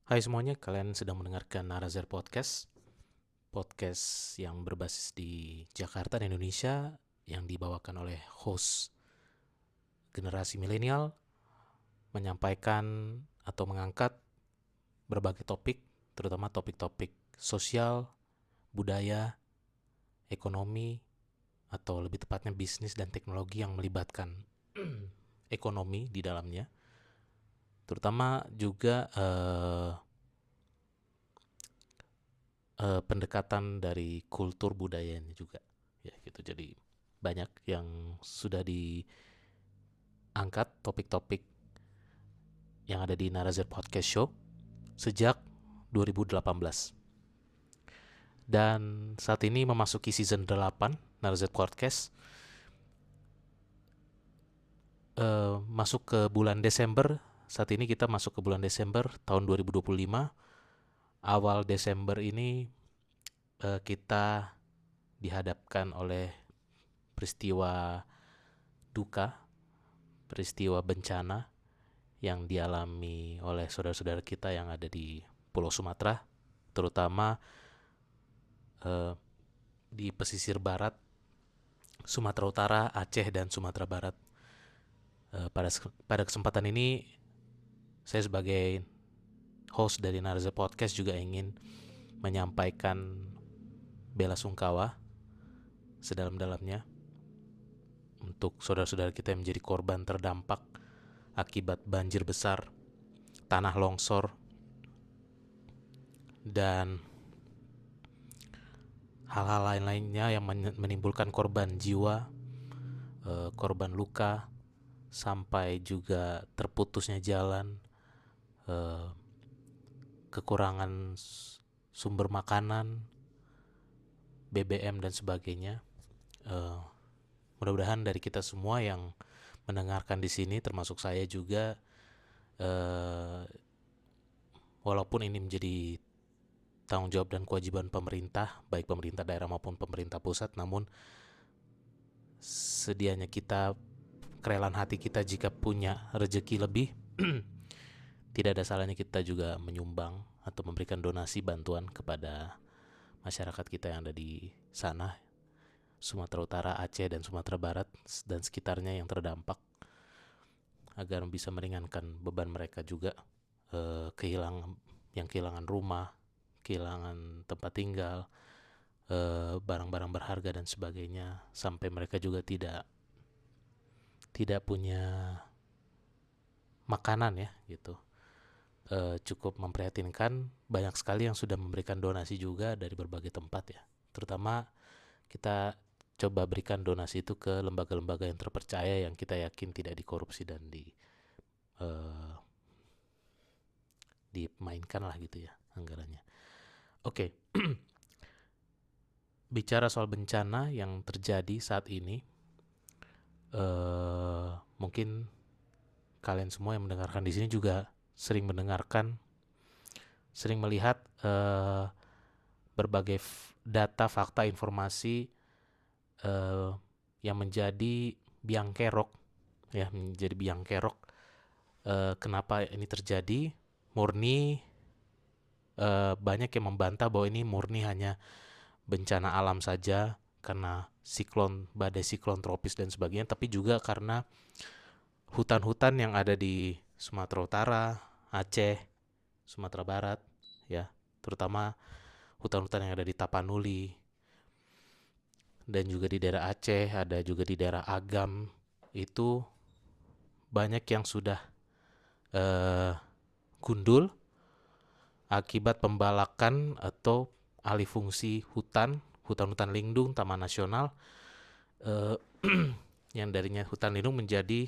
Hai semuanya, kalian sedang mendengarkan Narazar Podcast. Podcast yang berbasis di Jakarta dan Indonesia, yang dibawakan oleh host generasi milenial, menyampaikan atau mengangkat berbagai topik, terutama topik-topik sosial, budaya, ekonomi, atau lebih tepatnya bisnis dan teknologi yang melibatkan ekonomi di dalamnya. Terutama juga pendekatan dari kultur budayanya juga, ya gitu. Jadi banyak yang sudah diangkat topik-topik yang ada di Narazir Podcast Show sejak 2018, dan saat ini memasuki season 8 Narazir Podcast. Masuk ke bulan Desember. Saat ini kita masuk ke bulan Desember tahun 2025. Awal Desember ini kita dihadapkan oleh peristiwa duka, peristiwa bencana yang dialami oleh saudara-saudara kita yang ada di Pulau Sumatera, terutama di pesisir barat, Sumatera Utara, Aceh, dan Sumatera Barat. Pada kesempatan ini, saya sebagai host dari Narza Podcast juga ingin menyampaikan bela sungkawa sedalam-dalamnya untuk saudara-saudara kita yang menjadi korban terdampak akibat banjir besar, tanah longsor, dan hal-hal lain-lainnya yang menimbulkan korban jiwa, korban luka, sampai juga terputusnya jalan, kekurangan sumber makanan, BBM, dan sebagainya. Mudah-mudahan dari kita semua yang mendengarkan di sini, termasuk saya juga, walaupun ini menjadi tanggung jawab dan kewajiban pemerintah, baik pemerintah daerah maupun pemerintah pusat, namun sedianya kita, kerelaan hati kita jika punya rezeki lebih, tidak ada salahnya kita juga menyumbang atau memberikan donasi bantuan kepada masyarakat kita yang ada di sana, Sumatera Utara, Aceh, dan Sumatera Barat dan sekitarnya yang terdampak, agar bisa meringankan beban mereka juga, kehilangan rumah, kehilangan tempat tinggal, barang-barang berharga dan sebagainya, sampai mereka juga tidak punya makanan, ya gitu. Cukup memprihatinkan. Banyak sekali yang sudah memberikan donasi juga dari berbagai tempat, ya, terutama kita coba berikan donasi itu ke lembaga-lembaga yang terpercaya, yang kita yakin tidak dikorupsi dan dimainkan lah gitu ya anggarannya. Oke. Bicara soal bencana yang terjadi saat ini, mungkin kalian semua yang mendengarkan di sini juga sering melihat berbagai data, fakta, informasi yang menjadi biang kerok, ya, menjadi biang kerok. Kenapa ini terjadi? Murni banyak yang membantah bahwa ini murni hanya bencana alam saja, karena badai siklon tropis dan sebagainya, tapi juga karena hutan-hutan yang ada di Sumatera Utara, Aceh, Sumatera Barat, ya, terutama hutan-hutan yang ada di Tapanuli, dan juga di daerah Aceh, ada juga di daerah Agam, itu banyak yang sudah gundul akibat pembalakan atau alih fungsi hutan-hutan lindung, taman nasional, yang darinya hutan lindung menjadi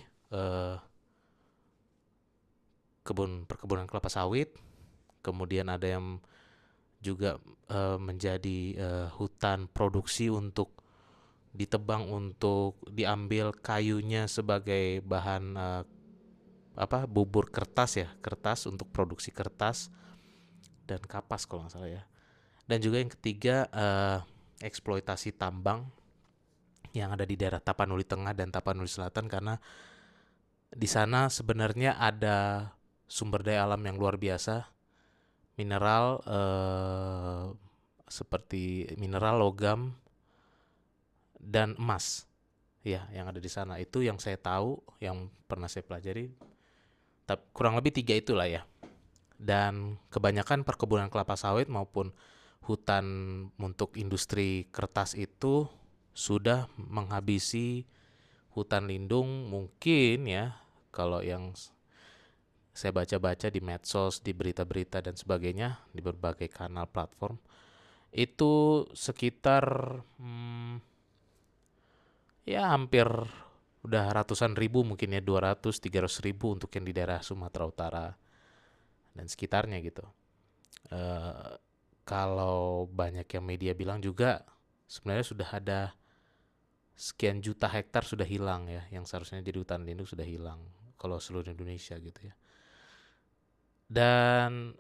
perkebunan kelapa sawit. Kemudian ada yang juga menjadi hutan produksi untuk ditebang untuk diambil kayunya sebagai bahan bubur kertas, ya, kertas untuk produksi kertas dan kapas kalau nggak salah, ya. Dan juga yang ketiga, eksploitasi tambang yang ada di daerah Tapanuli Tengah dan Tapanuli Selatan, karena di sana sebenarnya ada sumber daya alam yang luar biasa, mineral seperti mineral, logam, dan emas. Ya, yang ada di sana itu yang saya tahu, yang pernah saya pelajari. Kurang lebih 3 itulah ya. Dan kebanyakan perkebunan kelapa sawit maupun hutan untuk industri kertas itu sudah menghabisi hutan lindung mungkin ya, kalau yang saya baca-baca di medsos, di berita-berita dan sebagainya, di berbagai kanal platform, itu sekitar ya hampir udah ratusan ribu, mungkin ya 200-300 ribu untuk yang di daerah Sumatera Utara dan sekitarnya gitu. Kalau banyak yang media bilang juga sebenarnya sudah ada sekian juta hektar sudah hilang ya, yang seharusnya jadi hutan lindung sudah hilang kalau seluruh Indonesia gitu ya. Dan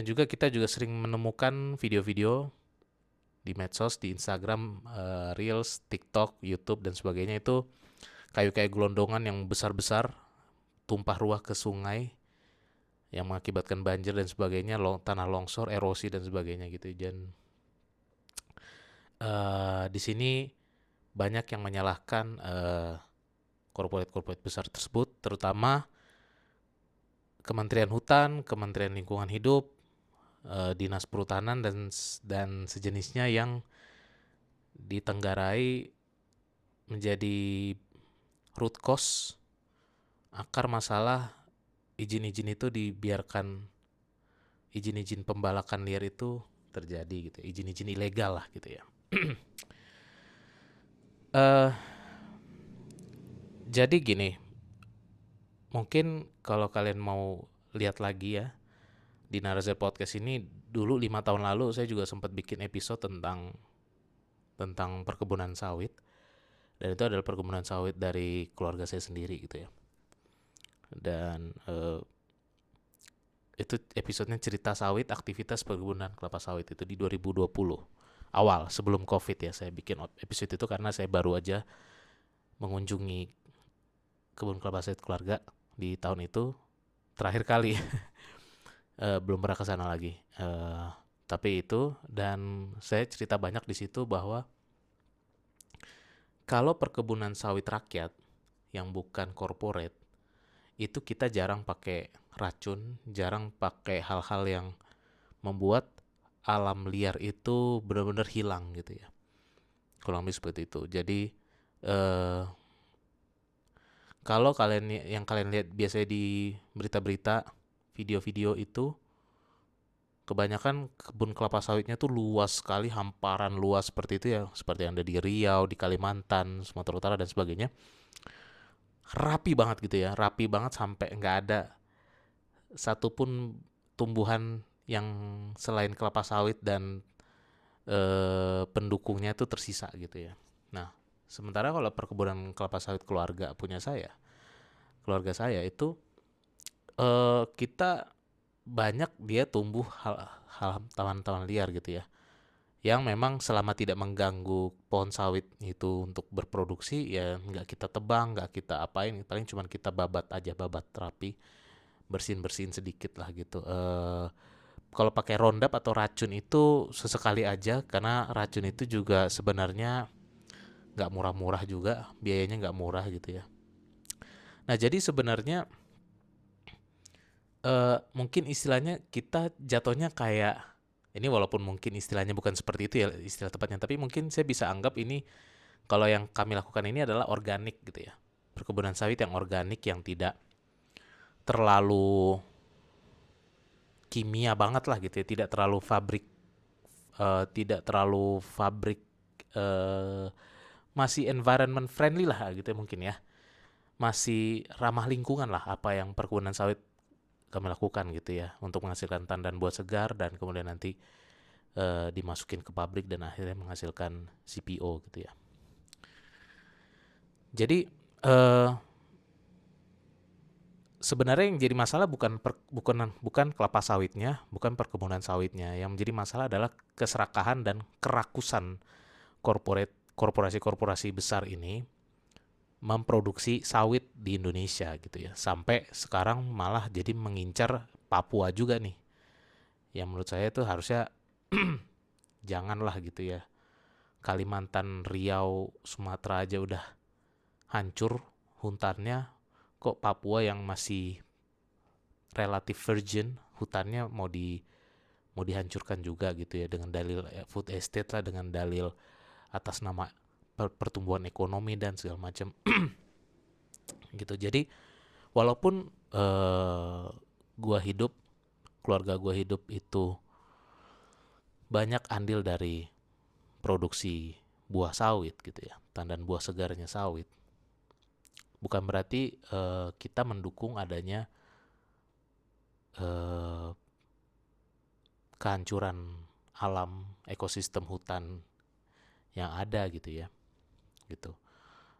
juga kita juga sering menemukan video-video di medsos, di Instagram, Reels, TikTok, YouTube dan sebagainya, itu kayu-kayu gelondongan yang besar-besar tumpah ruah ke sungai yang mengakibatkan banjir dan sebagainya, tanah longsor, erosi dan sebagainya gitu. Dan di sini banyak yang menyalahkan korporat-korporat besar tersebut, terutama Kementerian Hutan, Kementerian Lingkungan Hidup, Dinas Perhutanan dan sejenisnya, yang ditenggarai menjadi root cause, akar masalah izin-izin itu dibiarkan, izin-izin pembalakan liar itu terjadi gitu, izin-izin ilegal lah gitu ya. Jadi gini, mungkin kalau kalian mau lihat lagi ya, di Naraze Podcast ini dulu 5 tahun lalu saya juga sempat bikin episode tentang perkebunan sawit, dan itu adalah perkebunan sawit dari keluarga saya sendiri gitu ya. Dan itu episodenya cerita sawit, aktivitas perkebunan kelapa sawit, itu di 2020 awal, sebelum COVID ya. Saya bikin episode itu karena saya baru aja mengunjungi kebun kelapa sawit keluarga di tahun itu terakhir kali. Belum pernah ke sana lagi. Tapi itu, dan saya cerita banyak di situ bahwa kalau perkebunan sawit rakyat yang bukan corporate, itu kita jarang pakai racun, jarang pakai hal-hal yang membuat alam liar itu benar-benar hilang gitu ya. Kurang lebih seperti itu. Jadi kalau yang kalian lihat biasanya di berita-berita, video-video itu, kebanyakan kebun kelapa sawitnya tuh luas sekali, hamparan luas seperti itu ya, seperti yang ada di Riau, di Kalimantan, Sumatera Utara dan sebagainya. Rapi banget gitu ya, rapi banget sampai nggak ada satupun tumbuhan yang selain kelapa sawit dan pendukungnya itu tersisa gitu ya. Nah, sementara kalau perkebunan kelapa sawit keluarga saya itu, kita banyak dia tumbuh hal taman-taman liar gitu ya, yang memang selama tidak mengganggu pohon sawit itu untuk berproduksi ya nggak kita tebang, nggak kita apain, paling cuma kita babat aja, babat rapi, bersihin sedikit lah gitu. Kalau pakai Roundup atau racun itu sesekali aja, karena racun itu juga sebenarnya nggak murah-murah juga, biayanya nggak murah gitu ya. Nah jadi sebenarnya mungkin istilahnya kita jatuhnya kayak ini, walaupun mungkin istilahnya bukan seperti itu ya istilah tepatnya, tapi mungkin saya bisa anggap ini, kalau yang kami lakukan ini adalah organik gitu ya, perkebunan sawit yang organik, yang tidak terlalu kimia banget lah gitu ya, tidak terlalu fabrik, masih environment friendly lah gitu ya mungkin ya, masih ramah lingkungan lah apa yang perkebunan sawit kami lakukan gitu ya, untuk menghasilkan tandan buah segar dan kemudian nanti dimasukin ke pabrik dan akhirnya menghasilkan CPO gitu ya. Jadi sebenarnya yang jadi masalah bukan kelapa sawitnya, bukan perkebunan sawitnya. Yang menjadi masalah adalah keserakahan dan kerakusan korporasi-korporasi besar ini memproduksi sawit di Indonesia gitu ya. Sampai sekarang malah jadi mengincar Papua juga nih, yang menurut saya itu harusnya janganlah gitu ya. Kalimantan, Riau, Sumatera aja udah hancur hutannya, kok Papua yang masih relatif virgin hutannya mau dihancurkan juga gitu ya, dengan dalil food estate lah, dengan dalil atas nama pertumbuhan ekonomi dan segala macam gitu. Jadi walaupun gua hidup, keluarga gua hidup itu banyak andil dari produksi buah sawit gitu ya, tandan buah segarnya sawit, bukan berarti kita mendukung adanya eh, kehancuran alam ekosistem hutan yang ada gitu ya, gitu.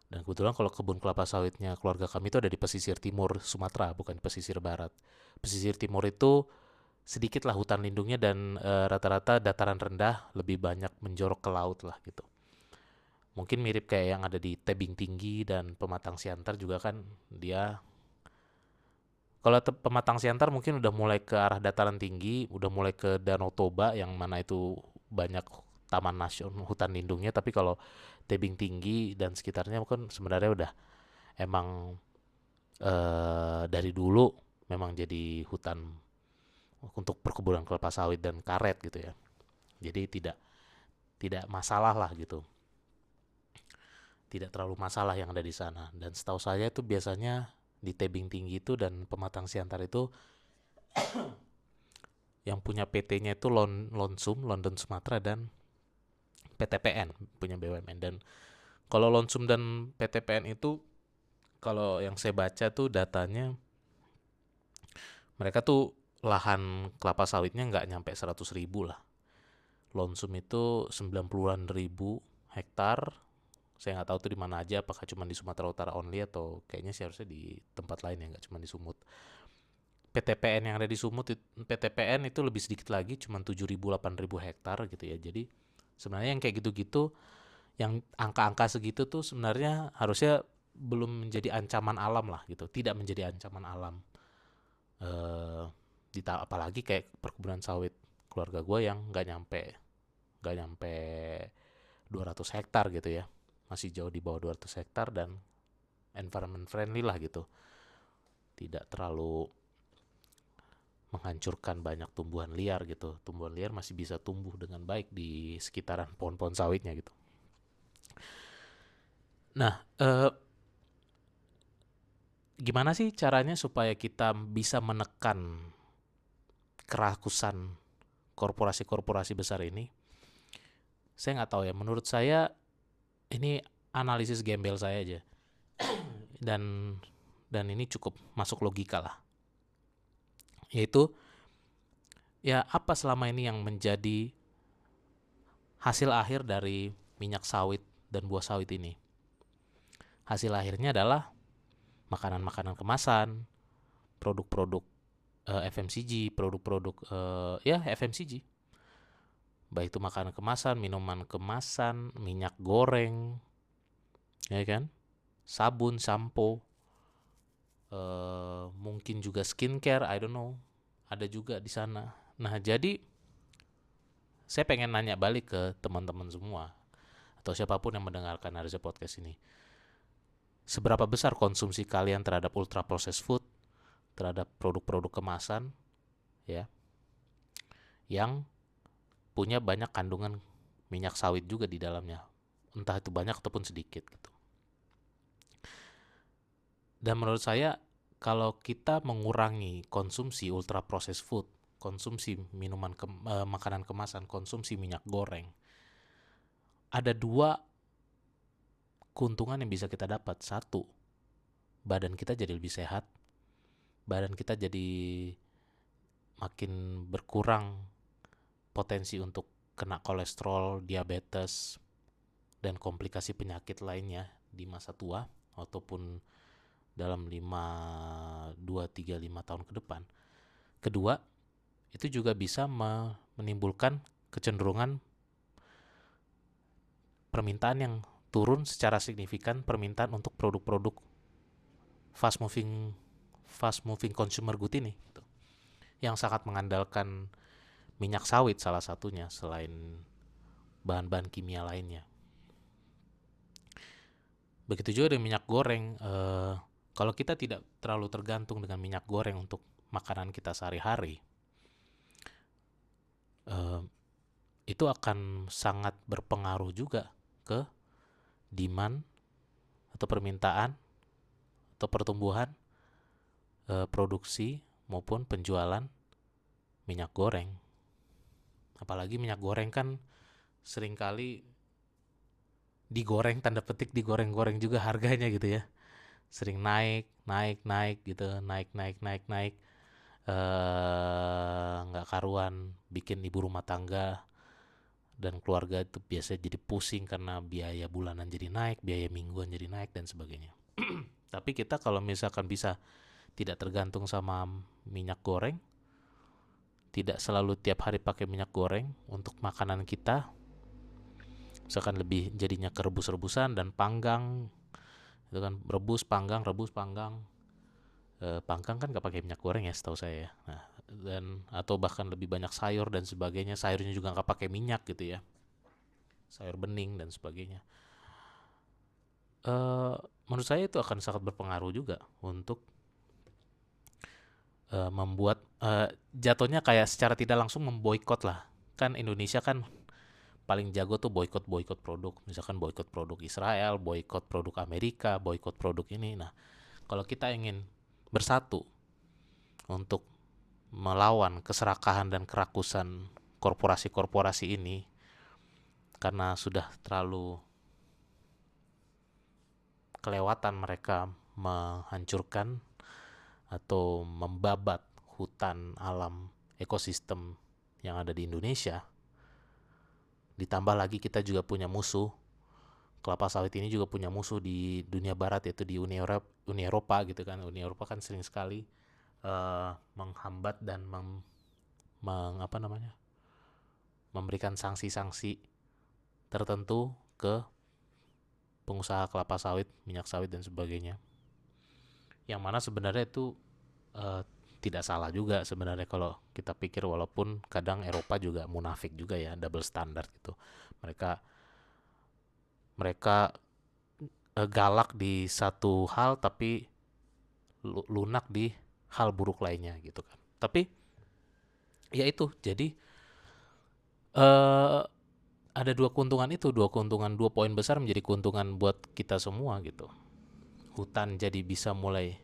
Dan kebetulan kalau kebun kelapa sawitnya keluarga kami itu ada di pesisir timur Sumatera, bukan di pesisir barat. Pesisir timur itu sedikit lah hutan lindungnya, dan rata-rata dataran rendah, lebih banyak menjorok ke laut lah gitu. Mungkin mirip kayak yang ada di Tebing Tinggi dan Pematang Siantar juga kan, dia kalau Pematang Siantar mungkin udah mulai ke arah dataran tinggi, udah mulai ke Danau Toba yang mana itu banyak taman nasional hutan lindungnya, tapi kalau Tebing Tinggi dan sekitarnya kan sebenarnya udah emang dari dulu memang jadi hutan untuk perkebunan kelapa sawit dan karet gitu ya. Jadi tidak masalah lah gitu. Tidak terlalu masalah yang ada di sana. Dan setahu saya itu biasanya di Tebing Tinggi itu dan Pematang Siantar itu yang punya PT-nya itu Lonsum, London Sumatera, dan PTPN punya BUMN. Dan kalau Lonsum dan PTPN itu, kalau yang saya baca tuh datanya, mereka tuh lahan kelapa sawitnya nggak nyampe 100.000 lah. Lonsum itu 90-an ribu hektar. Saya nggak tahu tuh di mana aja, apakah cuma di Sumatera Utara only atau kayaknya sih harusnya di tempat lain ya, nggak cuma di Sumut. PTPN yang ada di Sumut, PTPN itu lebih sedikit lagi, cuma 7.000 8.000 hektar gitu ya. Jadi sebenarnya yang kayak gitu-gitu, yang angka-angka segitu tuh sebenarnya harusnya belum menjadi ancaman alam lah gitu, tidak menjadi ancaman alam. Eh, apalagi kayak perkebunan sawit keluarga gue yang nggak nyampe 200 hektar gitu ya, masih jauh di bawah 200 hektar, dan environment friendly lah gitu, tidak terlalu menghancurkan banyak tumbuhan liar gitu. Tumbuhan liar masih bisa tumbuh dengan baik di sekitaran pohon-pohon sawitnya gitu. Nah, gimana sih caranya supaya kita bisa menekan kerakusan korporasi-korporasi besar ini? Saya nggak tahu ya. Menurut saya ini analisis gembel saya aja, dan ini cukup masuk logika lah. Yaitu ya, apa selama ini yang menjadi hasil akhir dari minyak sawit dan buah sawit ini? Hasil akhirnya adalah makanan-makanan kemasan, produk-produk FMCG, produk-produk ya FMCG. Baik itu makanan kemasan, minuman kemasan, minyak goreng, ya kan? Sabun, sampo, mungkin juga skincare, I don't know. Ada juga di sana. Nah, jadi saya pengen nanya balik ke teman-teman semua atau siapapun yang mendengarkan Arza Podcast ini. Seberapa besar konsumsi kalian terhadap ultra processed food, terhadap produk-produk kemasan ya, yang punya banyak kandungan minyak sawit juga di dalamnya, entah itu banyak ataupun sedikit gitu. Dan menurut saya, kalau kita mengurangi konsumsi ultra processed food, konsumsi makanan kemasan, konsumsi minyak goreng, ada dua keuntungan yang bisa kita dapat. Satu, badan kita jadi lebih sehat, badan kita jadi makin berkurang potensi untuk kena kolesterol, diabetes, dan komplikasi penyakit lainnya di masa tua ataupun dalam 2, 3, 5 tahun ke depan. Kedua, itu juga bisa menimbulkan kecenderungan permintaan yang turun secara signifikan, permintaan untuk produk-produk fast moving consumer good ini gitu, yang sangat mengandalkan minyak sawit salah satunya selain bahan-bahan kimia lainnya. Begitu juga dengan minyak goreng. Kalau kita tidak terlalu tergantung dengan minyak goreng untuk makanan kita sehari-hari, eh, itu akan sangat berpengaruh juga ke demand atau permintaan atau pertumbuhan produksi maupun penjualan minyak goreng. Apalagi minyak goreng kan seringkali digoreng, tanda petik digoreng-goreng juga harganya gitu ya. Sering naik, naik, naik gitu, naik, naik, naik, naik. Nggak karuan, bikin ibu rumah tangga dan keluarga itu biasa jadi pusing karena biaya bulanan jadi naik, biaya mingguan jadi naik dan sebagainya. Tapi kita kalau misalkan bisa tidak tergantung sama minyak goreng, tidak selalu tiap hari pakai minyak goreng untuk makanan kita, misalkan lebih jadinya ke rebus-rebusan dan panggang, itu kan rebus panggang. Panggang kan nggak pakai minyak goreng ya setahu saya. Nah, dan atau bahkan lebih banyak sayur dan sebagainya, sayurnya juga nggak pakai minyak gitu ya, sayur bening dan sebagainya. Eh, Menurut saya itu akan sangat berpengaruh juga untuk membuat jatuhnya kayak secara tidak langsung memboikot lah. Kan Indonesia kan paling jago tuh boikot produk, misalkan boikot produk Israel, boikot produk Amerika, boikot produk ini. Nah, kalau kita ingin bersatu untuk melawan keserakahan dan kerakusan korporasi-korporasi ini karena sudah terlalu kelewatan mereka menghancurkan atau membabat hutan alam ekosistem yang ada di Indonesia. Ditambah lagi kita juga punya musuh, kelapa sawit ini juga punya musuh di dunia barat, yaitu di Uni Eropa gitu kan. Uni Eropa kan sering sekali menghambat dan apa namanya, memberikan sanksi-sanksi tertentu ke pengusaha kelapa sawit, minyak sawit dan sebagainya. Yang mana sebenarnya itu eh, tidak salah juga sebenarnya kalau kita pikir, walaupun kadang Eropa juga munafik juga ya, double standard gitu. Mereka mereka galak di satu hal tapi lunak di hal buruk lainnya gitu kan. Tapi ya itu, jadi eh ada dua keuntungan itu, dua poin besar menjadi keuntungan buat kita semua gitu. Hutan jadi bisa mulai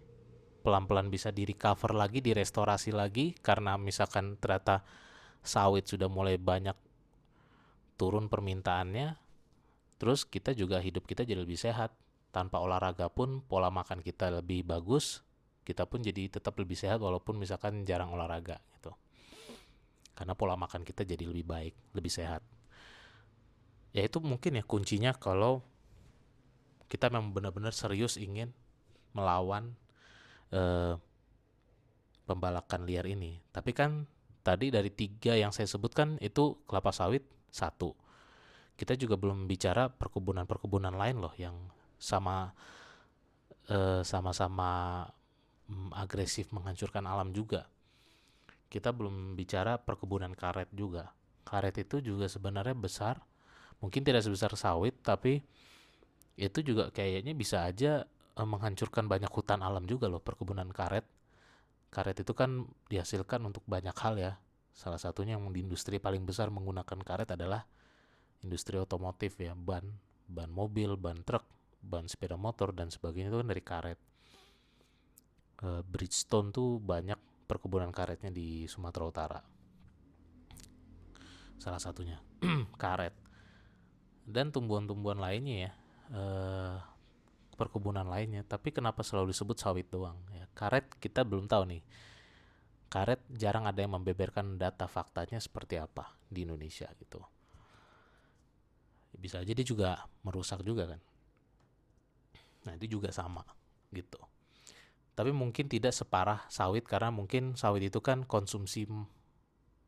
pelan-pelan bisa di recover lagi, direstorasi lagi, karena misalkan ternyata sawit sudah mulai banyak turun permintaannya. Terus kita juga hidup kita jadi lebih sehat, tanpa olahraga pun pola makan kita lebih bagus, kita pun jadi tetap lebih sehat walaupun misalkan jarang olahraga gitu, karena pola makan kita jadi lebih baik, lebih sehat. Ya itu mungkin ya kuncinya kalau kita memang benar-benar serius ingin melawan eh, pembalakan liar ini. Tapi kan tadi dari 3 yang saya sebutkan itu kelapa sawit satu. Kita juga belum bicara perkebunan-perkebunan lain loh yang sama sama-sama agresif menghancurkan alam juga. Kita belum bicara perkebunan karet juga. Karet itu juga sebenarnya besar, mungkin tidak sebesar sawit, tapi itu juga kayaknya bisa aja menghancurkan banyak hutan alam juga loh, perkebunan karet. Karet itu kan dihasilkan untuk banyak hal ya. Salah satunya yang di industri paling besar menggunakan karet adalah industri otomotif ya, ban mobil, ban truk, ban sepeda motor dan sebagainya itu kan dari karet. Bridgestone tuh banyak perkebunan karetnya di Sumatera Utara. Salah satunya karet. Dan tumbuhan-tumbuhan lainnya ya, perkebunan lainnya. Tapi kenapa selalu disebut sawit doang ya? Karet kita belum tahu nih. Karet jarang ada yang membeberkan data faktanya seperti apa di Indonesia gitu. Bisa aja dia juga merusak juga kan. Nah itu juga sama gitu. Tapi mungkin tidak separah sawit, karena mungkin sawit itu kan konsumsi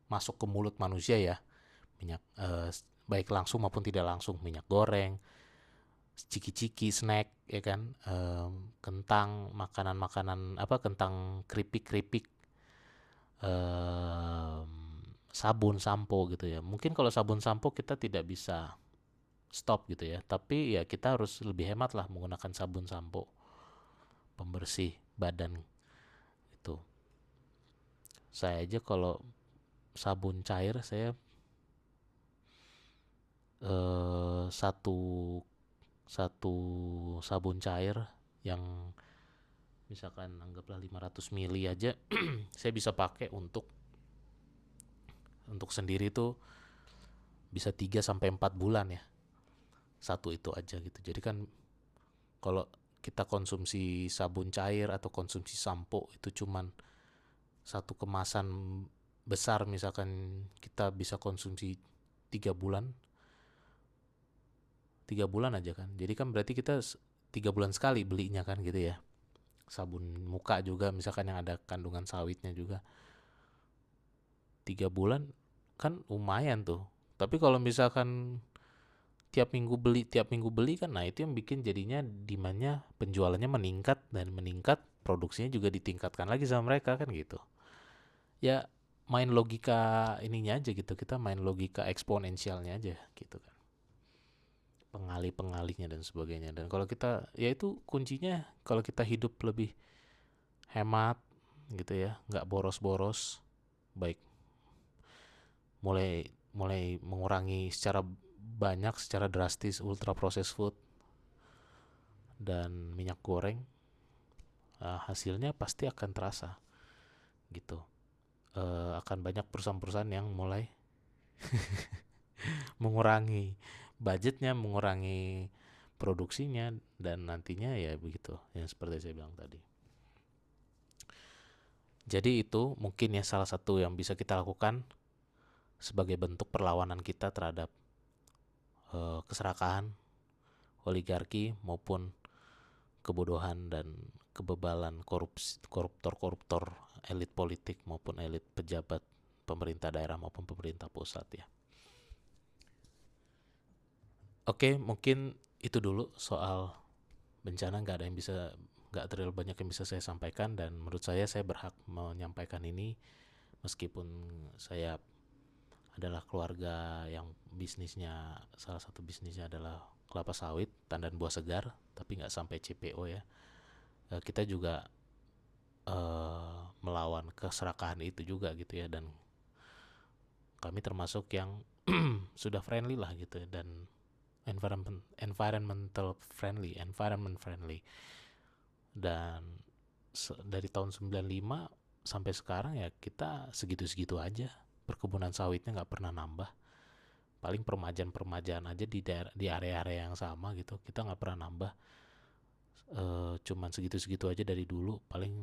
masuk ke mulut manusia ya. Minyak baik langsung maupun tidak langsung, minyak goreng, ciki-ciki, snack ya kan, kentang, makanan-makanan apa, kentang keripik-keripik, sabun sampo gitu ya. Mungkin kalau sabun sampo kita tidak bisa stop gitu ya, tapi ya kita harus lebih hemat lah menggunakan sabun sampo pembersih badan itu. Saya aja kalau sabun cair saya satu satu sabun cair yang misalkan anggaplah 500 mili aja saya bisa pakai untuk sendiri tuh bisa 3 sampai 4 bulan ya. Satu itu aja gitu. Jadi kan kalau kita konsumsi sabun cair atau konsumsi sampo itu cuman satu kemasan besar, misalkan kita bisa konsumsi 3 bulan 3 bulan aja kan. Jadi kan berarti kita 3 bulan sekali belinya kan gitu ya. Sabun muka juga misalkan yang ada kandungan sawitnya juga 3 bulan kan lumayan tuh. Tapi kalau misalkan tiap minggu beli kan, nah itu yang bikin jadinya demandnya, penjualannya meningkat, dan meningkat produksinya juga ditingkatkan lagi sama mereka kan gitu ya. Main logika ininya aja gitu, kita main logika eksponensialnya aja gitu kan, pengalih-pengalihnya dan sebagainya. Dan kalau kita, ya itu kuncinya, kalau kita hidup lebih hemat gitu ya, nggak boros-boros, baik mulai mulai mengurangi secara banyak, secara drastis ultra processed food dan minyak goreng, hasilnya pasti akan terasa gitu. Akan banyak perusahaan-perusahaan yang mulai mengurangi budgetnya, mengurangi produksinya, dan nantinya ya begitu yang seperti saya bilang tadi. Jadi itu mungkin ya salah satu yang bisa kita lakukan sebagai bentuk perlawanan kita terhadap keserakahan, oligarki, maupun kebodohan dan kebebalan koruptor-koruptor elit politik maupun elit pejabat pemerintah daerah maupun pemerintah pusat ya. Oke, mungkin itu dulu soal bencana. Nggak terlalu banyak yang bisa saya sampaikan, dan menurut saya berhak menyampaikan ini meskipun saya adalah keluarga yang salah satu bisnisnya adalah kelapa sawit, tandan buah segar, tapi nggak sampai CPO ya. Kita juga melawan keserakahan itu juga gitu ya, dan kami termasuk yang sudah friendly lah gitu ya, dan environment friendly. Dan dari tahun 95 sampai sekarang ya kita segitu-segitu aja, perkebunan sawitnya nggak pernah nambah, paling permajaan aja di area-area yang sama gitu, kita nggak pernah nambah. Cuman segitu-segitu aja dari dulu, paling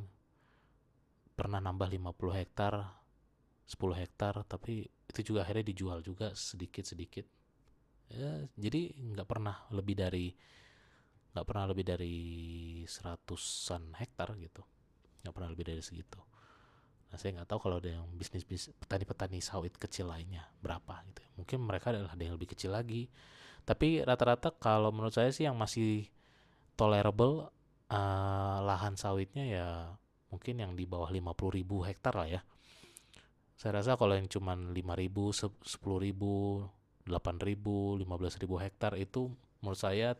pernah nambah 50 hektar 10 hektar, tapi itu juga akhirnya dijual juga sedikit-sedikit ya. Jadi nggak pernah lebih dari seratusan hektar gitu, nggak pernah lebih dari segitu. Nah, saya nggak tahu kalau ada yang bisnis petani-petani sawit kecil lainnya berapa gitu ya. Mungkin mereka ada yang lebih kecil lagi, tapi rata-rata kalau menurut saya sih yang masih tolerable lahan sawitnya ya mungkin yang di bawah 50.000 hektar lah ya. Saya rasa kalau yang cuman 5.000, 10.000, 8.000, 15.000 hektar itu menurut saya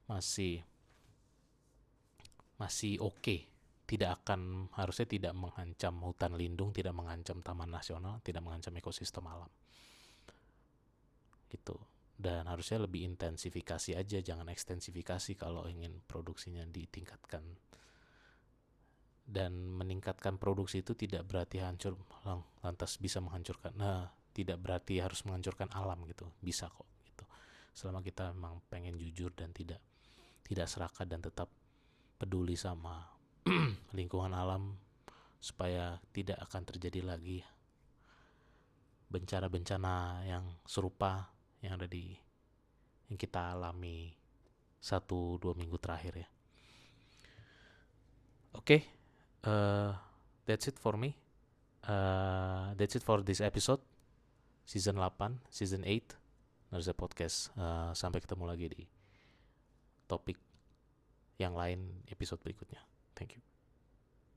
masih masih oke. Harusnya tidak mengancam hutan lindung, tidak mengancam taman nasional, tidak mengancam ekosistem alam gitu. Dan harusnya lebih intensifikasi aja, jangan ekstensifikasi kalau ingin produksinya ditingkatkan. Dan meningkatkan produksi itu tidak berarti lantas bisa menghancurkan. Nah, tidak berarti harus menghancurkan alam gitu, bisa kok gitu, selama kita memang pengen jujur dan tidak serakah dan tetap peduli sama lingkungan alam, supaya tidak akan terjadi lagi bencana-bencana yang serupa yang kita alami 1-2 minggu terakhir ya. Oke, that's it for me. That's it for this episode, season 8, season 8 Narza Podcast. Sampai ketemu lagi di topik yang lain episode berikutnya. Thank you.